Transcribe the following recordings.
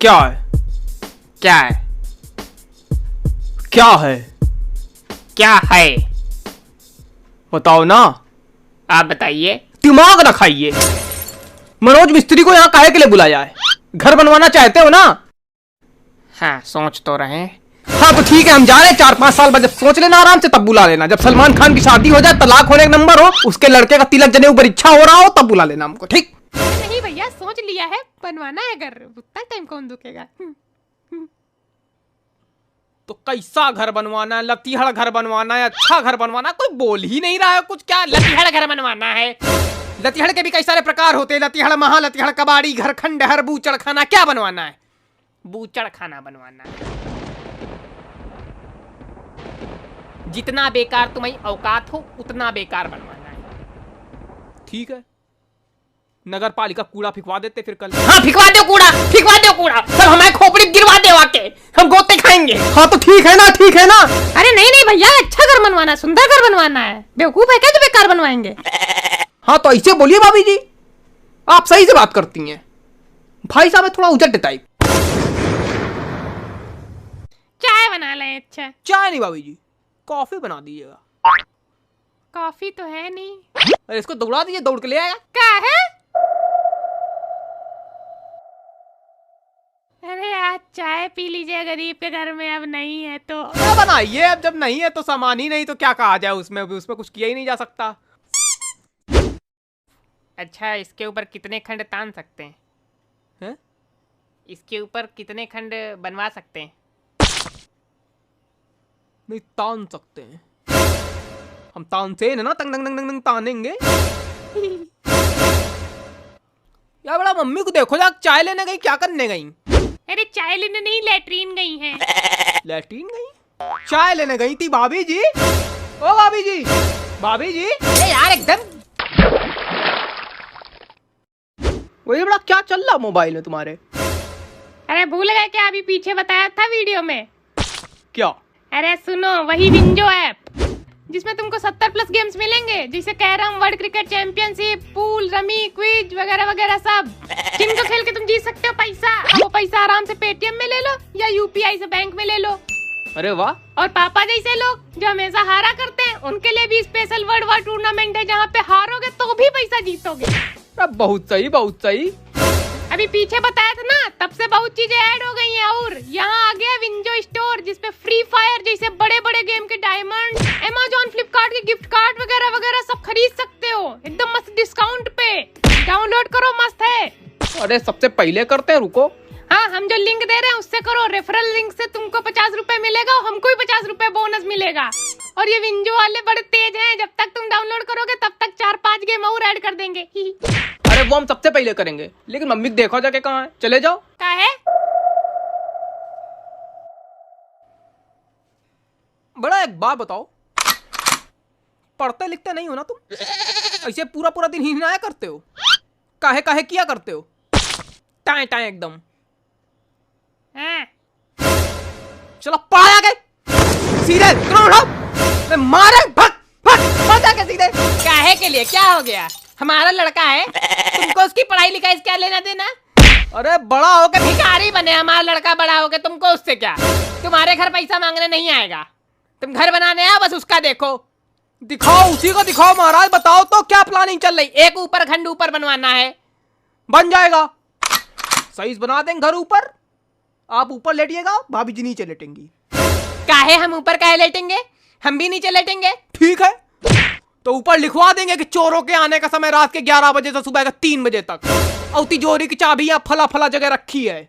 क्या है? क्या है? क्या है? क्या है? बताओ ना। आप बताइए। दिमाग ना खाइए। मनोज मिस्त्री को यहाँ काहे के लिए बुलाया है? घर बनवाना चाहते हो ना? हाँ, सोच तो रहे हैं। हाँ तो ठीक है, हम जा रहे हैं। 4-5 साल बाद जब सोच लेना आराम से, तब बुला लेना। जब सलमान खान की शादी हो जाए, तलाक होने का नंबर हो, उसके लड़के का तिलक जनेऊ पर इच्छा हो रहा हो, तब बुला लेना हमको, ठीक? नहीं भैया, सोच लिया है, बनवाना है घर। उतना टाइम कौन दुखेगा? तो कैसा घर बनवाना है? लतीहड़ घर बनवाना है? अच्छा घर बनवाना? कोई बोल ही नहीं रहा है कुछ। क्या लतीहड़ घर बनवाना है? लतीहड़ के भी कई सारे प्रकार होते हैं। लतीहड़, महा लतीहड़, कबाड़ी घर, खंडहर, बूचड़ खाना। क्या बनवाना है? बूचड़ खाना बनवाना है। जितना बेकार तुम्हारी औकात हो उतना बेकार बनवाना है। ठीक है, नगर पालिका कूड़ा फिकवा देते फिर कल। हाँ, फिकवा दो कूड़ा, फिकवा दो कूड़ा। सब हमारे खोपड़ी गिरवा दो आके, हम गोते खाएंगे। हाँ तो ठीक है ना, ठीक है ना। अरे नहीं नहीं भैया, अच्छा घर बनवाना है, सुंदर घर बनवाना है। बेवकूफ है क्या जो बेकार बनवाएंगे? हाँ तो ऐसे बोलिए भाभी जी, आप सही से बात करती हैं। भाई साहब है थोड़ा उजट टाइप। चाय बना लें। अच्छा, चाय नहीं भाभी जी, कॉफी बना दीजिएगा। कॉफी तो है नहीं। अरे इसको दौड़ा दीजिए, दौड़ के ले आएगा। क्या है? अरे आज चाय पी लीजिए, गरीब के घर में अब नहीं है तो। क्या बनाइए, अब जब नहीं है तो सामान ही नहीं तो क्या कहा जाए उसमें। उसमें कुछ किया ही नहीं जा सकता। अच्छा, इसके ऊपर कितने खंड तान सकते हैं? हैं? इसके ऊपर कितने खंड बनवा सकते हैं? नहीं तान सकते हैं हम। तानसेन है ना, तंग तंग तंग तंग तानेंगे। यार बड़ा, मम्मी को देखो जा, चाय लेने गई, क्या करने गई? अरे चाय लेने नहीं, लेटरीन गई हैं। लैट्रीन गई? चाय लेने गई थी भाभी जी। ओ भाभी जी, भाभी जी। अरे यार एकदम। वही बड़ा, क्या चल रहा मोबाइल में तुम्हारे? अरे भूल गए क्या? अभी पीछे बताया था वीडियो में। क्या? अरे सुनो, वही विंजो ऐप जिसमें तुमको 70+ गेम्स मिलेंगे, जैसे carrom, world cricket championship, pool, rummy, quiz वगैरह वगैरह सब, जिनको खेल के तुम जीत सकते हो पैसा। वो पैसा आराम से पेटीएम में ले लो या यूपीआई से बैंक में ले लो। अरे वाह। और पापा जैसे लोग जो हमेशा हारा करते हैं, उनके लिए भी स्पेशल वर्ल्ड वार टूर्नामेंट है, जहाँ पे हारोगे तो भी पैसा जीतोगे। बहुत सही, बहुत सही। अभी पीछे बताया था ना, तब से बहुत चीजें ऐड हो गई हैं। और यहाँ आ गया विंजो स्टोर, जिसपे फ्री फायर जैसे बड़े बड़े गेम के डायमंड, अमेज़न, फ्लिपकार्ट के गिफ्ट कार्ड वगैरह वगैरह सब खरीद सकते हो, एकदम मस्त डिस्काउंट पे। डाउनलोड करो, मस्त है। अरे सबसे पहले करते हैं, रुको। हाँ, हम जो लिंक दे रहे हैं उससे करो। रेफरल लिंक से तुमको 50 रुपए मिलेगा और हमको भी 50 रुपए बोनस मिलेगा। और ये विंजो वाले बड़े तेज हैं, जब तक तुम डाउनलोड करोगे तब तक 4-5 गेम और ऐड कर देंगे। अरे वो हम सबसे पहले करेंगे, लेकिन मम्मी को देखो जाके कहाँ है। चले जाओ। क्या है? बड़ा एक बात बताओ, पढ़ते लिखते नहीं हो ना तुम? ऐसे पूरा पूरा दिन ही हिनाया करते हो, काहे काहे किया करते हो? टाए टाए एकदम। हाँ। चलो पढ़ा गए सीधे, मारे भग भग भग जाके सीधे। काहे के लिए? क्या हो गया? हमारा लड़का है, तुमको उसकी पढ़ाई लिखाई से क्या लेना देना? अरे बड़ा होके भिखारी बने हमारा लड़का, बड़ा होके तुमको उससे क्या? तुम्हारे घर पैसा मांगने नहीं आएगा, तुम घर बनाने आओ, बस उसका देखो। दिखाओ, उसी को दिखाओ महाराज। बताओ तो क्या प्लानिंग चल रही? एक ऊपर खंड ऊपर बनवाना है। बन जाएगा, सही बना देंगे घर ऊपर। आप ऊपर लेटिएगा, भाभी जी नीचे लेटेंगी। काहे हम ऊपर काहे लेटेंगे? हम भी नीचे लेटेंगे। ठीक है, तो ऊपर लिखवा देंगे कि चोरों के आने का समय रात के 11 बजे से सुबह के 3 बजे तक, और तिजोरी की चाबी यहाँ फला फला जगह रखी है।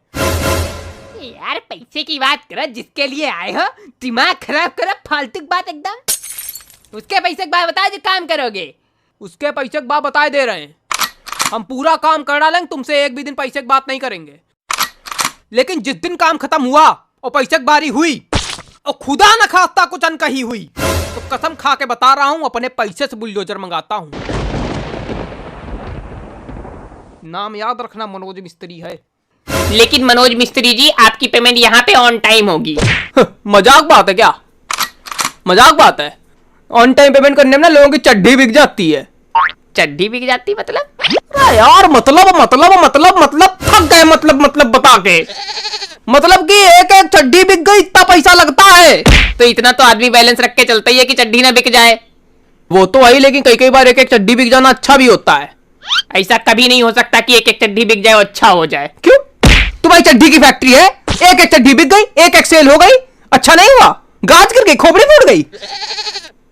यार पैसे की बात करो, जिसके लिए आए हो दिमाग खराब करो, फालतू बात एकदम। उसके पैसे की बात बता जो काम करोगे। उसके पैसे की बात बताए दे रहे हैं, हम पूरा काम कर डालेंगे, तुमसे एक भी दिन पैसे की बात नहीं करेंगे। लेकिन जिस दिन काम खत्म हुआ और पैसे की बारी हुई और खुदा न खास्ता कुछ अनकही हुई, तो कसम खा के बता रहा हूं, अपने पैसे से बुलडोजर मंगाता हूं। नाम याद रखना, मनोज मिस्त्री है। लेकिन मनोज मिस्त्री जी, आपकी पेमेंट यहाँ पे ऑन टाइम होगी। मजाक बात है क्या? मजाक बात है? ऑन टाइम पेमेंट करने में ना लोगों की चड्डी बिक जाती है। चड्डी बिक जाती मतलब? यार मतलब थक गए, मतलब बता के। मतलब कि एक एक चड्डी बिक गई, इतना पैसा लगता है। तो इतना तो आदमी बैलेंस रख के चलता ही है कि चड्डी ना बिक जाए। वो तो वही, लेकिन कई कई बार एक एक चड्डी बिक जाना अच्छा भी होता है। ऐसा कभी नहीं हो सकता कि एक एक चड्डी बिक जाए और अच्छा हो जाए। क्यों? तुम्हारी चड्डी की फैक्ट्री है, एक एक चड्डी बिक गई, एक एक सेल हो गई, अच्छा नहीं हुआ? गाज गिर गई, खोपड़ी फूट गई।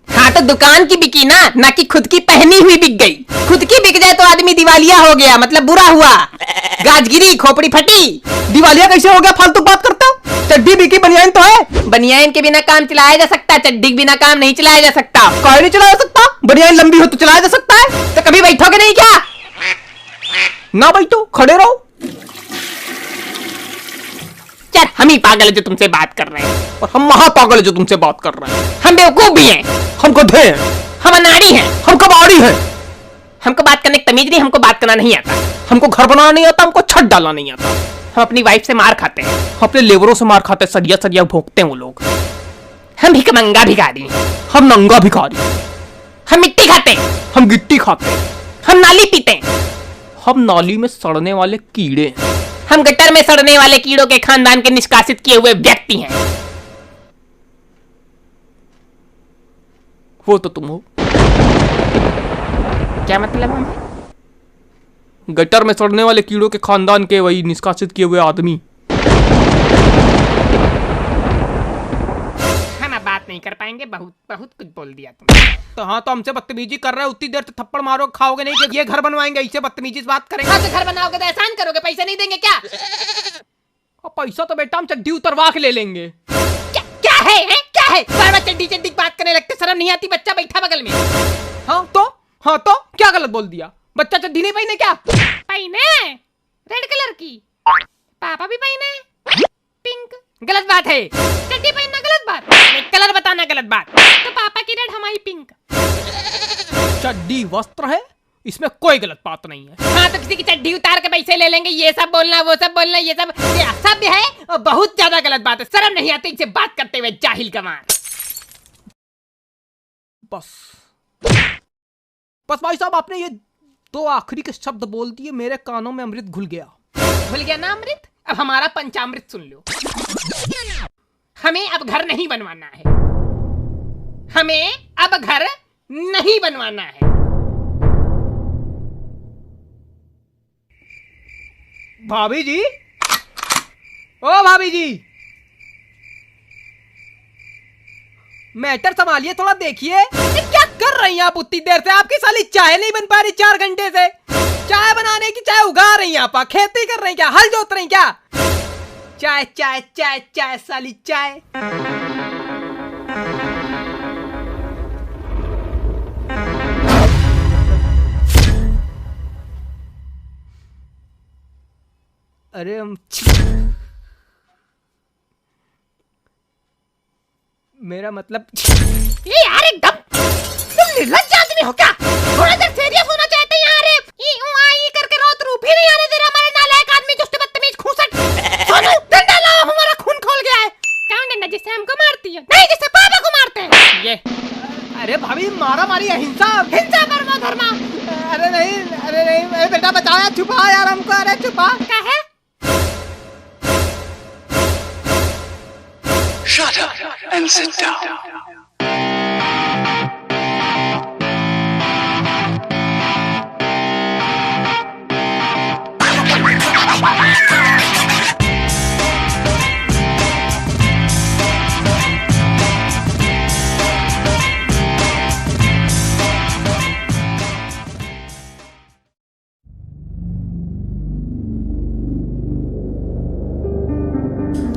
हाँ तो दुकान की बिकी ना कि खुद की पहनी हुई बिक गई। खुद की बिक जाए तो आदमी दिवालिया हो गया, मतलब बुरा हुआ। गाज गिरी, खोपड़ी फटी। दिवालिया कैसे हो गया? फालतू बात करता हूँ। चड्डी बिकी, बनियान तो है। बनियान के बिना काम चलाया जा सकता, चड्डी के बिना काम नहीं चलाया जा सकता। काहे नहीं चलाया जा सकता? बनियान लंबी हो तो चलाया जा सकता है। तो कभी बैठोगे नहीं क्या? ना बैठो, खड़े रहो। यार हम ही पागल है जो तुमसे बात कर रहे हैं, और हम महापागल है जो तुमसे बात कर रहे हैं। हम बेवकूफ भी हैं, हम गधे हैं, हम अनाड़ी हैं, हम कबाड़ी हैं। हमको बात करने की तमीज नहीं, हमको बात करना नहीं आता, हमको घर बनाना नहीं आता, हमको छत डालना नहीं आता। हम अपनी वाइफ से मार खाते हैं, हम अपने लेबरों से मार खाते, सरिया सरिया भोंकते हैं वो लोग। हम भिखमंगा भिखारी हैं, हम नंगा भिखारी, हम मिट्टी खाते हैं, हम गिट्टी खाते हैं, हम नाली पीते हैं, हम नाली में सड़ने वाले कीड़े हैं, हम गटर में सड़ने वाले कीड़ों के खानदान के निष्कासित किए हुए व्यक्ति हैं। वो तो तुम हो। क्या मतलब? हम गटर में सड़ने वाले कीड़ों के खानदान के वही निष्कासित किए हुए आदमी। हम अब बात नहीं कर पाएंगे, बहुत बहुत कुछ बोल दिया तुमने। तो हाँ, तो हमसे बदतमीजी कर रहे हो, उतनी देर तो थप्पड़ मारो, खाओगे नहीं कि ये घर बनवाएंगे, इससे बदतमीजी से बात करेंगे। हाँ तो घर बनाओगे तो एहसान करोगे, पैसा नहीं देंगे क्या? और पैसा तो बेटा हम चड्डी उतरवा के ले लेंगे। क्या क्या है, क्या है? बार बार चड्डी चड्डी बात करने लगते, शर्म नहीं आती? बच्चा बैठा बगल में। हाँ तो क्या गलत बोल दिया? बच्चा चड्डी नहीं पहने क्या? पहने रेड कलर की, पापा भी पहने पिंक। गलत बात है, चड्डी पहनना गलत बात, कलर बताना गलत बात। तो पापा की रेड, हमारी पिंक। चड्डी वस्त्र है, इसमें कोई गलत बात नहीं है। हाँ तो किसी की चड्डी उतार के पैसे ले लेंगे, ये सब बोलना, वो सब बोलना, ये सब ये असभ्य है और बहुत ज्यादा गलत बात है। शर्म नहीं आती इनसे बात करते हुए, जाहिल गंवार। बस भाई साहब, आपने ये दो आखिरी के शब्द बोल दिए, मेरे कानों में अमृत घुल गया। भूल गया ना अमृत? अब हमारा पंचामृत सुन लो। हमें अब घर नहीं बनवाना है, हमें अब घर नहीं बनवाना है। भाभी जी, ओ भाभी जी, मैटर संभालिए थोड़ा, देखिए क्या कर रही हैं आप उतनी देर से? आपकी साली चाय नहीं बन पा रही 4 घंटे से। चाय बनाने की, चाय उगा रही हैं आप, खेती कर रही हैं क्या? हल जोत रही हैं क्या? चाय चाय चाय चाय साली चाय। अरे हम मेरा मतलब ये यार एकदम तुम निर्लज्ज आदमी हो क्या? थोड़ा देर सीरियस होना चाहते हैं यार। ई ऊ आ ई करके रोत रूप ही नहीं आने दे रहा हमारे नालायक आदमी, जो बदतमीज खूसट। सोनू डंडा लाओ, हमारा खून खोल गया है। कौन डंडा? जिससे हमको मारती है? नहीं, जिससे पापा को मारते हैं। ये अरे भाभी, मारा मारी अहिंसा, हिंसा परमो धर्मा। अरे नहीं, अरे बेटा बचाओ यार, छुपा यार हमको, अरे छुपा। क्या है? Shut up and sit down.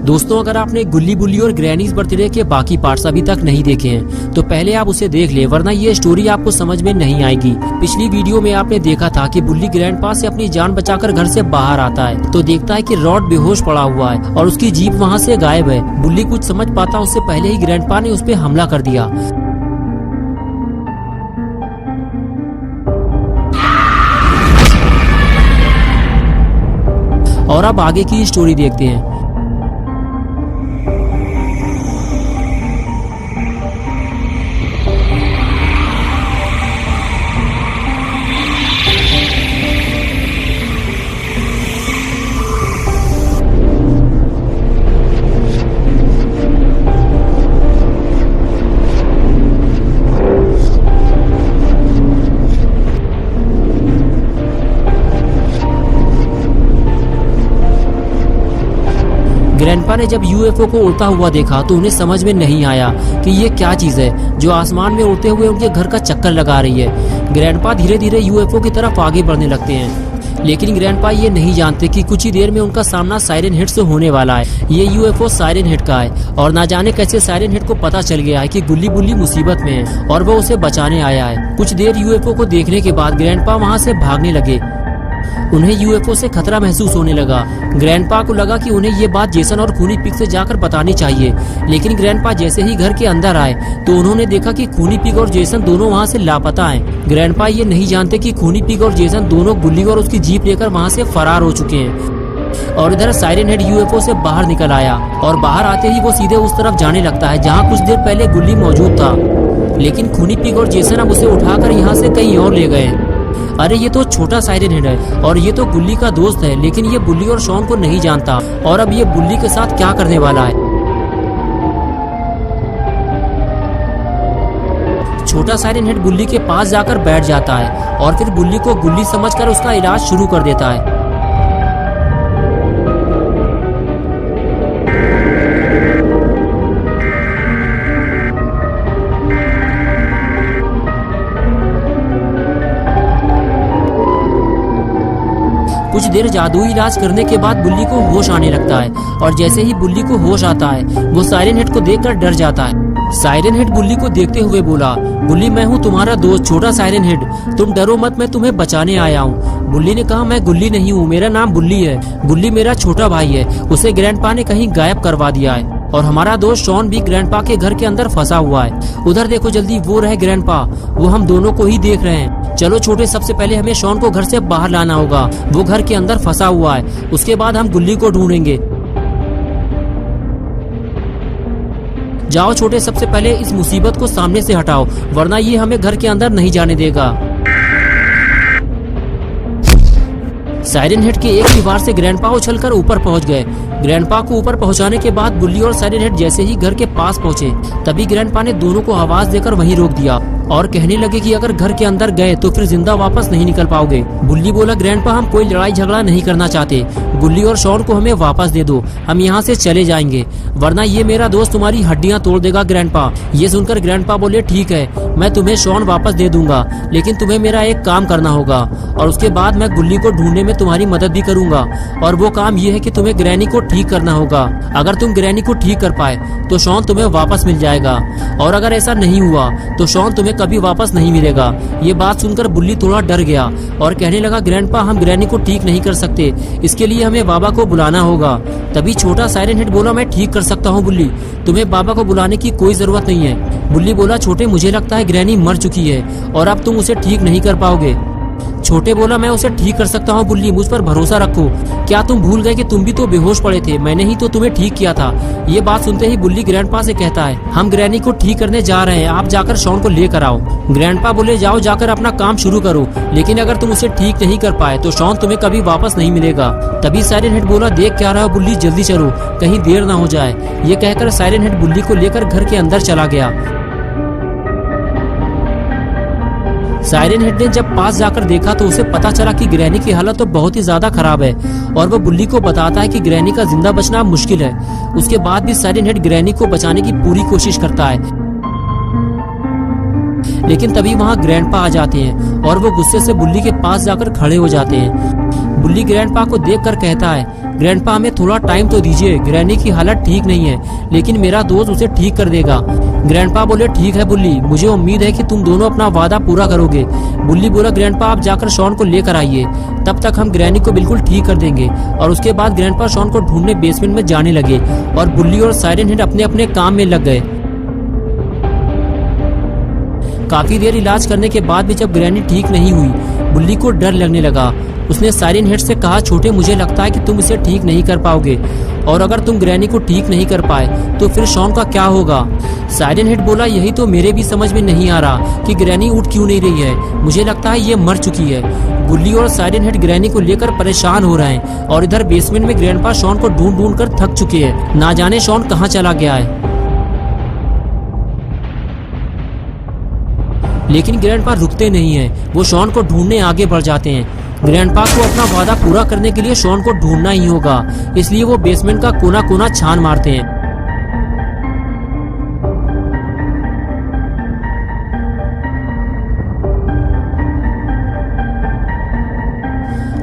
दोस्तों, अगर आपने गुल्ली बुल्ली और ग्रैनीज बर्थडे के बाकी पार्ट्स अभी तक नहीं देखे हैं तो पहले आप उसे देख ले, वरना ये स्टोरी आपको समझ में नहीं आएगी। पिछली वीडियो में आपने देखा था कि बुल्ली ग्रैंडपा से अपनी जान बचाकर घर से बाहर आता है तो देखता है कि रॉड बेहोश पड़ा हुआ है और उसकी जीप वहाँ से गायब है। बुल्ली कुछ समझ पाता उससे पहले ही ग्रैंडपा ने उस पर हमला कर दिया। और अब आगे की स्टोरी देखते हैं। ग्रैंडपा ने जब यूएफओ को उड़ता हुआ देखा तो उन्हें समझ में नहीं आया कि ये क्या चीज है जो आसमान में उड़ते हुए उनके घर का चक्कर लगा रही है। ग्रैंडपा धीरे धीरे यूएफओ की तरफ आगे बढ़ने लगते हैं, लेकिन ग्रैंडपा ये नहीं जानते कि कुछ ही देर में उनका सामना साइरन हेड से होने वाला है। ये यूएफओ साइरन हेड का है और ना जाने कैसे साइरन हेड को पता चल गया है कि गुल्ली बुल्ली मुसीबत में है और वो उसे बचाने आया है। कुछ देर यूएफओ को देखने के बाद ग्रैंडपा वहाँ से भागने लगे। उन्हें यूएफओ से खतरा महसूस होने लगा। ग्रैंडपा को लगा कि उन्हें ये बात जेसन और खूनी पिग से जाकर बतानी चाहिए, लेकिन ग्रैंडपा जैसे ही घर के अंदर आए तो उन्होंने देखा कि खूनी पिग और जेसन दोनों वहाँ से लापता हैं। ग्रैंडपा ये नहीं जानते कि खूनी पिग और जेसन दोनों गुल्ली और उसकी जीप लेकर वहाँ से फरार हो चुके हैं। और इधर साइरन हेड यूएफओ से बाहर निकल आया और बाहर आते ही वो सीधे उस तरफ जाने लगता है जहाँ कुछ देर पहले गुल्ली मौजूद था, लेकिन खूनी पिग और जेसन अब उसे उठाकर यहाँ से कहीं और ले गए। अरे ये तो छोटा साइरन हेड है और ये तो बुल्ली का दोस्त है, लेकिन ये बुल्ली और शॉन को नहीं जानता और अब ये बुल्ली के साथ क्या करने वाला है। छोटा साइरन हेड बुल्ली के पास जाकर बैठ जाता है और फिर बुल्ली को गुल्ली समझकर उसका इलाज शुरू कर देता है। कुछ देर जादुई इलाज करने के बाद बुल्ली को होश आने लगता है और जैसे ही बुल्ली को होश आता है वो साइरन हेड को देखकर डर जाता है। साइरन हेड बुल्ली को देखते हुए बोला, बुल्ली मैं हूँ तुम्हारा दोस्त छोटा साइरन हेड, तुम डरो मत, मैं तुम्हें बचाने आया हूँ। बुल्ली ने कहा, मैं गुल्ली नहीं हूँ, मेरा नाम बुल्ली है। बुल्ली मेरा छोटा भाई है, उसे ग्रैंडपा ने कहीं गायब करवा दिया है और हमारा दोस्त शॉन भी ग्रैंडपा के घर के अंदर फंसा हुआ है। उधर देखो जल्दी, वो रहे ग्रैंडपा, वो हम दोनों को ही देख रहे हैं। चलो छोटे, सबसे पहले हमें शॉन को घर से बाहर लाना होगा, वो घर के अंदर फंसा हुआ है, उसके बाद हम गुल्ली को ढूंढेंगे। जाओ छोटे, सबसे पहले इस मुसीबत को सामने से हटाओ, वरना ये हमें घर के अंदर नहीं जाने देगा। साइरन हेड के एक ही वार से ग्रैंडपा उछलकर ऊपर पहुंच गए। ग्रैंडपा को ऊपर पहुंचाने के बाद बुल्ली और साइरन हेड जैसे ही घर के पास पहुंचे तभी ग्रैंडपा ने दोनों को आवाज देकर वहीं रोक दिया और कहने लगे कि अगर घर के अंदर गए तो फिर जिंदा वापस नहीं निकल पाओगे। बुल्ली बोला, ग्रैंडपा हम कोई लड़ाई झगड़ा नहीं करना चाहते, गुल्ली और शॉन को हमें वापस दे दो, हम यहाँ से चले जाएंगे, वरना ये मेरा दोस्त तुम्हारी हड्डियाँ तोड़ देगा। ग्रैंडपा ये सुनकर ग्रैंडपा बोले, ठीक है, मैं तुम्हें शॉन वापस दे दूंगा, लेकिन तुम्हें मेरा एक काम करना होगा और उसके बाद मैं गुल्ली को ढूंढने में तुम्हारी मदद भी करूंगा। और वो काम ये है कि तुम्हें ग्रैनी को ठीक करना होगा। अगर तुम ग्रैनी को ठीक कर पाए तो शॉन तुम्हें वापस मिल जाएगा, और अगर ऐसा नहीं हुआ तो शॉन तुम्हें कभी वापस नहीं मिलेगा। ये बात सुनकर बुल्ली थोड़ा डर गया और कहने लगा, ग्रैंडपा हम ग्रैनी को ठीक नहीं कर सकते, इसके लिए हमें बाबा को बुलाना होगा। तभी छोटा साइरन हेड बोला, मैं ठीक कर सकता हूँ बुल्ली, तुम्हें बाबा को बुलाने की कोई जरूरत नहीं है। बुल्ली बोला, छोटे मुझे लगता है ग्रैनी मर चुकी है और अब तुम उसे ठीक नहीं कर पाओगे। छोटे बोला, मैं उसे ठीक कर सकता हूँ बुल्ली, मुझ पर भरोसा रखो। क्या तुम भूल गए कि तुम भी तो बेहोश पड़े थे, मैंने ही तो तुम्हें ठीक किया था। ये बात सुनते ही बुल्ली ग्रैंडपा से कहता है, हम ग्रैनी को ठीक करने जा रहे हैं, आप जाकर शॉन को लेकर आओ। ग्रैंडपा बोले, जाओ जाकर अपना काम शुरू करो, लेकिन अगर तुम उसे ठीक नहीं कर पाए तो शॉन तुम्हें कभी वापस नहीं मिलेगा। तभी साइरन हेड बोला, देख क्या रहा हो बुल्ली, जल्दी चलो, कहीं देर ना हो जाए। ये कहकर साइरन हेड बुल्ली को लेकर घर के अंदर चला गया। साइरन हेड ने जब पास जाकर देखा तो उसे पता चला कि ग्रैनी की हालत तो बहुत ही ज्यादा खराब है और वो बुल्ली को बताता है कि ग्रैनी का जिंदा बचना मुश्किल है। उसके बाद भी साइरन हेड ग्रैनी को बचाने की पूरी कोशिश करता है, लेकिन तभी वहाँ ग्रैंडपा आ जाते हैं और वो गुस्से से बुल्ली के पास जाकर खड़े हो जाते हैं। बुल्ली ग्रैंडपा को देखकर कहता है, ग्रैंडपा हमें थोड़ा टाइम तो दीजिए, ग्रैनी की हालत ठीक नहीं है, लेकिन मेरा दोस्त उसे ठीक कर देगा। ग्रैंडपा बोले, ठीक है बुल्ली, मुझे उम्मीद है कि तुम दोनों अपना वादा पूरा करोगे। बुल्ली बोला, ग्रैंडपा आप जाकर शॉन को लेकर आइए, तब तक हम ग्रैनी को बिल्कुल ठीक कर देंगे। और उसके बाद ग्रैंडपा शॉन को ढूंढने बेसमेंट में जाने लगे और बुल्ली और साइरन हेड अपने अपने काम में लग गए। काफी देर इलाज करने के बाद भी जब ग्रैनी ठीक नहीं हुई, बुल्ली को डर लगने लगा। उसने साइरन हेड से कहा, छोटे मुझे लगता है कि तुम इसे ठीक नहीं कर पाओगे, और अगर तुम ग्रैनी को ठीक नहीं कर पाए तो फिर शॉन का क्या होगा। साइरन हेड बोला, यही तो मेरे भी समझ में नहीं आ रहा कि ग्रैनी उठ क्यों नहीं रही है, मुझे लगता है ये मर चुकी है। बुल्ली और साइरन हेड ग्रैनी को लेकर परेशान हो रहे हैं और इधर बेसमेंट में ग्रैंडपा शॉन को ढूंढ ढूंढ कर थक चुके हैं, ना जाने शॉन कहाँ चला गया है। लेकिन ग्रैंडपा रुकते नहीं हैं, वो शॉन को ढूंढने आगे बढ़ जाते हैं। ग्रैंडपा को अपना वादा पूरा करने के लिए शॉन को ढूंढना ही होगा, इसलिए वो बेसमेंट का कोना कोना छान मारते हैं।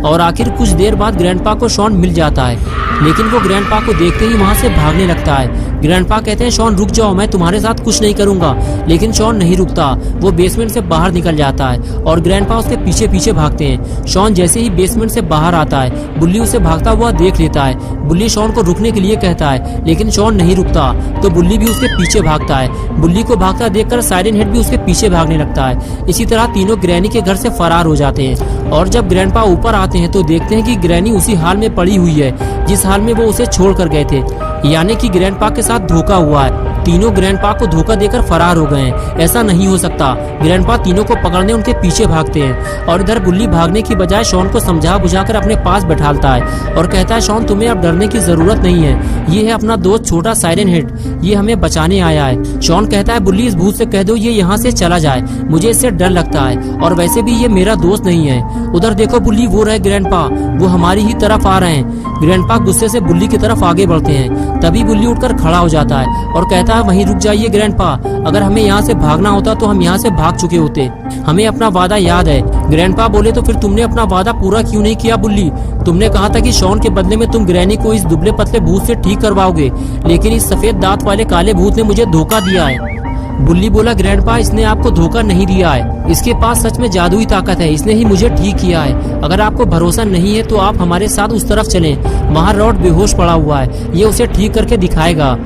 और आखिर कुछ देर बाद ग्रैंडपा को शॉन मिल जाता है, लेकिन वो ग्रैंडपा को देखते ही वहाँ से भागने लगता है। ग्रैंडपा कहते हैं शॉन रुक जाओ, मैं तुम्हारे साथ कुछ नहीं करूंगा, लेकिन शॉन नहीं रुकता। वो बेसमेंट से बाहर निकल जाता है और ग्रैंडपा उसके पीछे पीछे भागते हैं। शॉन जैसे ही बेसमेंट से बाहर आता है, बुल्ली उसे भागता हुआ देख लेता है। बुल्ली शॉन को रुकने के लिए कहता है, लेकिन शॉन नहीं रुकता, तो बुल्ली भी उसके पीछे भागता है। बुल्ली को भागता देखकर साइरन हेड भी उसके पीछे भागने लगता है। इसी तरह तीनों ग्रैनी के घर से फरार हो जाते हैं। और जब ग्रैंडपा ऊपर आते हैं तो देखते हैं कि ग्रैनी उसी हाल में पड़ी हुई है जिस हाल में वो उसे छोड़ कर गए थे, यानी कि ग्रैंडपा के साथ धोखा हुआ है। तीनों ग्रैंडपा को धोखा देकर फरार हो गए हैं। ऐसा नहीं हो सकता। ग्रैंडपा तीनों को पकड़ने उनके पीछे भागते हैं और इधर बुल्ली भागने की बजाय शॉन को समझा बुझाकर अपने पास बैठालता है और कहता है शॉन तुम्हें अब डरने की जरूरत नहीं है, ये है अपना दोस्त छोटा साइरन हेड, ये हमें बचाने आया है। शॉन कहता है बुल्ली इस भूत से कह दो ये यहाँ से चला जाए, मुझे इससे डर लगता है और वैसे भी ये मेरा दोस्त नहीं है। उधर देखो बुल्ली, वो रहे ग्रैंडपा, वो हमारी ही तरफ आ रहे हैं। ग्रैंडपा गुस्से से बुल्ली की तरफ आगे बढ़ते हैं। तभी बुल्ली उठकर खड़ा हो जाता है और कहता है वहीं रुक जाइए ग्रैंडपा, अगर हमें यहाँ से भागना होता तो हम यहाँ से भाग चुके होते, हमें अपना वादा याद है। ग्रैंडपा बोले तो फिर तुमने अपना वादा पूरा क्यों नहीं किया बुल्ली? तुमने कहा था कि शॉन के बदले में तुम ग्रैनी को इस दुबले पतले भूत से ठीक करवाओगे, लेकिन इस सफेद दांत वाले काले भूत ने मुझे धोखा दिया है। बुल्ली बोला ग्रैंडपा इसने आपको धोखा नहीं दिया है, इसके पास सच में जादुई ताकत है, इसने ही मुझे ठीक किया है। अगर आपको भरोसा नहीं है तो आप हमारे साथ उस तरफ चलें, वहाँ रॉड बेहोश पड़ा हुआ है, ये उसे ठीक करके दिखाएगा।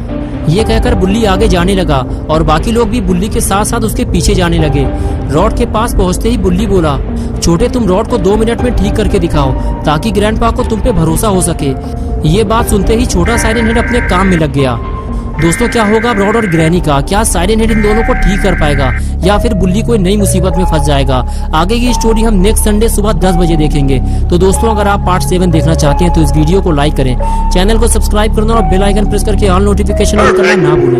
ये कहकर बुल्ली आगे जाने लगा और बाकी लोग भी बुल्ली के साथ साथ उसके पीछे जाने लगे। रॉड के पास पहुंचते ही बुल्ली बोला छोटे तुम रॉड को 2 मिनट में ठीक करके दिखाओ ताकि ग्रैंडपा को तुम पे भरोसा हो सके। ये बात सुनते ही छोटा साइरन हेड अपने काम में लग गया। दोस्तों क्या होगा रॉड और ग्रैनी का? क्या साइरन हेड इन दोनों को ठीक कर पाएगा या फिर बुल्ली कोई नई मुसीबत में फंस जाएगा? आगे की स्टोरी हम नेक्स्ट संडे सुबह 10 बजे देखेंगे। तो दोस्तों अगर आप पार्ट 7 देखना चाहते हैं तो इस वीडियो को लाइक करें, चैनल को सब्सक्राइब करना और बेल आइकन प्रेस करके ऑल नोटिफिकेशन ऑन करना ना भूलें।